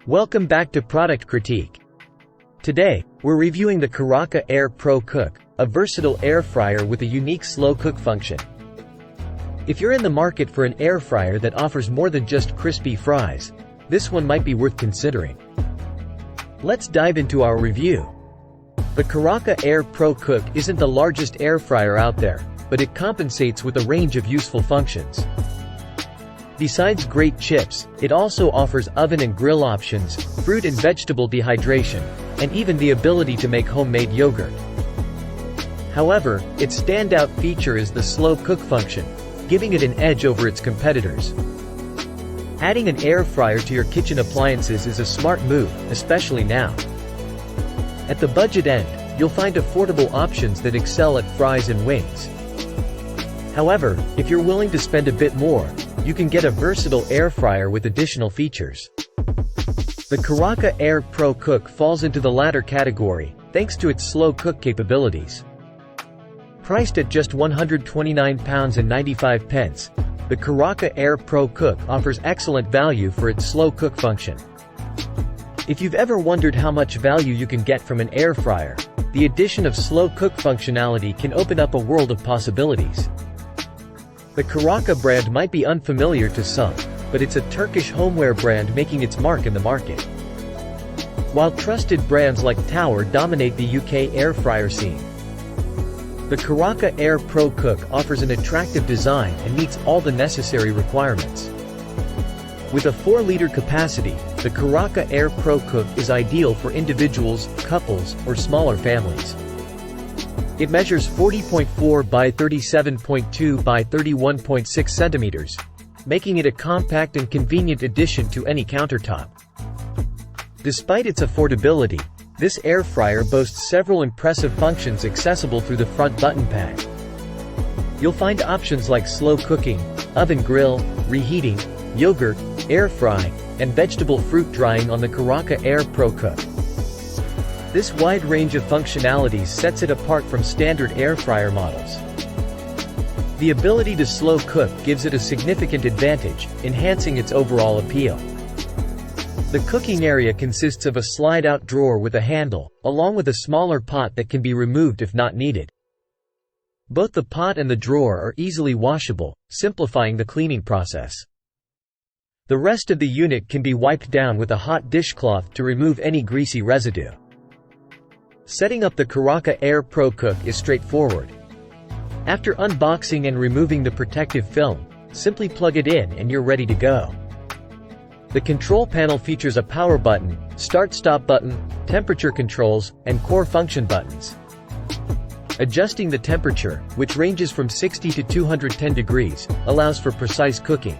Welcome back to Product Critique. Today, we're reviewing the Karaca Air Pro Cook, a versatile air fryer with a unique slow cook function. If you're in the market for an air fryer that offers more than just crispy fries, this one might be worth considering. Let's dive into our review. The Karaca Air Pro Cook isn't the largest air fryer out there, but it compensates with a range of useful functions. Besides great chips, it also offers oven and grill options, fruit and vegetable dehydration, and even the ability to make homemade yogurt. However, its standout feature is the slow cook function, giving it an edge over its competitors. Adding an air fryer to your kitchen appliances is a smart move, especially now. At the budget end, you'll find affordable options that excel at fries and wings. However, if you're willing to spend a bit more, you can get a versatile air fryer with additional features. The Karaca Air Pro Cook falls into the latter category, thanks to its slow cook capabilities. Priced at just £129.95, the Karaca Air Pro Cook offers excellent value for its slow cook function. If you've ever wondered how much value you can get from an air fryer, the addition of slow cook functionality can open up a world of possibilities. The Karaca brand might be unfamiliar to some, but it's a Turkish homeware brand making its mark in the market. While trusted brands like Tower dominate the UK air fryer scene, the Karaca Air Pro Cook offers an attractive design and meets all the necessary requirements. With a 4-liter capacity, the Karaca Air Pro Cook is ideal for individuals, couples, or smaller families. It measures 40.4 by 37.2 by 31.6 centimeters, making it a compact and convenient addition to any countertop. Despite its affordability, this air fryer boasts several impressive functions accessible through the front button pad. You'll find options like slow cooking, oven grill, reheating, yogurt, air fry, and vegetable fruit drying on the Karaca Air Pro Cook. This wide range of functionalities sets it apart from standard air fryer models. The ability to slow cook gives it a significant advantage, enhancing its overall appeal. The cooking area consists of a slide-out drawer with a handle, along with a smaller pot that can be removed if not needed. Both the pot and the drawer are easily washable, simplifying the cleaning process. The rest of the unit can be wiped down with a hot dishcloth to remove any greasy residue. Setting up the Karaca Air Pro Cook is straightforward. After unboxing and removing the protective film, simply plug it in and you're ready to go. The control panel features a power button, start-stop button, temperature controls, and core function buttons. Adjusting the temperature, which ranges from 60 to 210 degrees, allows for precise cooking.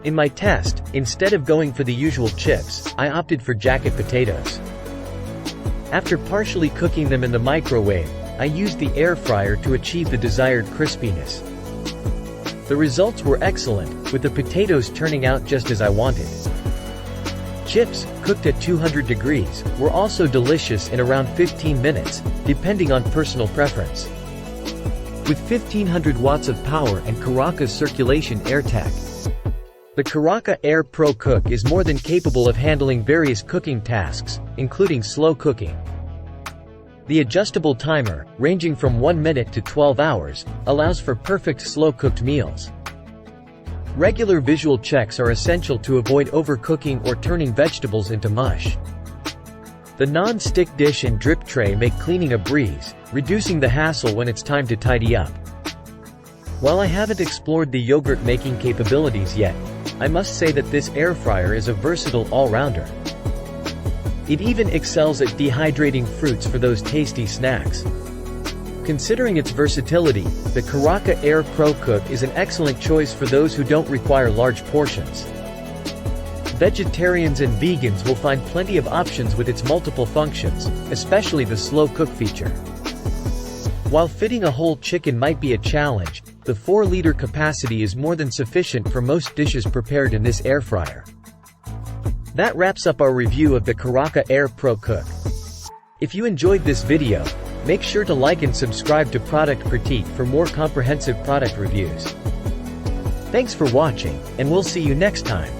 In my test, instead of going for the usual chips, I opted for jacket potatoes. After partially cooking them in the microwave, I used the air fryer to achieve the desired crispiness. The results were excellent, with the potatoes turning out just as I wanted. Chips, cooked at 200 degrees, were also delicious in around 15 minutes, depending on personal preference. With 1500 watts of power and Karaca's circulation air tech, the Karaca Air Pro Cook is more than capable of handling various cooking tasks, including slow cooking. The adjustable timer, ranging from 1 minute to 12 hours, allows for perfect slow-cooked meals. Regular visual checks are essential to avoid overcooking or turning vegetables into mush. The non-stick dish and drip tray make cleaning a breeze, reducing the hassle when it's time to tidy up. While I haven't explored the yogurt making capabilities yet, I must say that this air fryer is a versatile all-rounder. It even excels at dehydrating fruits for those tasty snacks. Considering its versatility, the Karaca Air Pro Cook is an excellent choice for those who don't require large portions. Vegetarians and vegans will find plenty of options with its multiple functions, especially the slow cook feature. While fitting a whole chicken might be a challenge, the 4-liter capacity is more than sufficient for most dishes prepared in this air fryer. That wraps up our review of the Karaca Air Pro Cook. If you enjoyed this video, make sure to like and subscribe to Product Critique for more comprehensive product reviews. Thanks for watching, and we'll see you next time.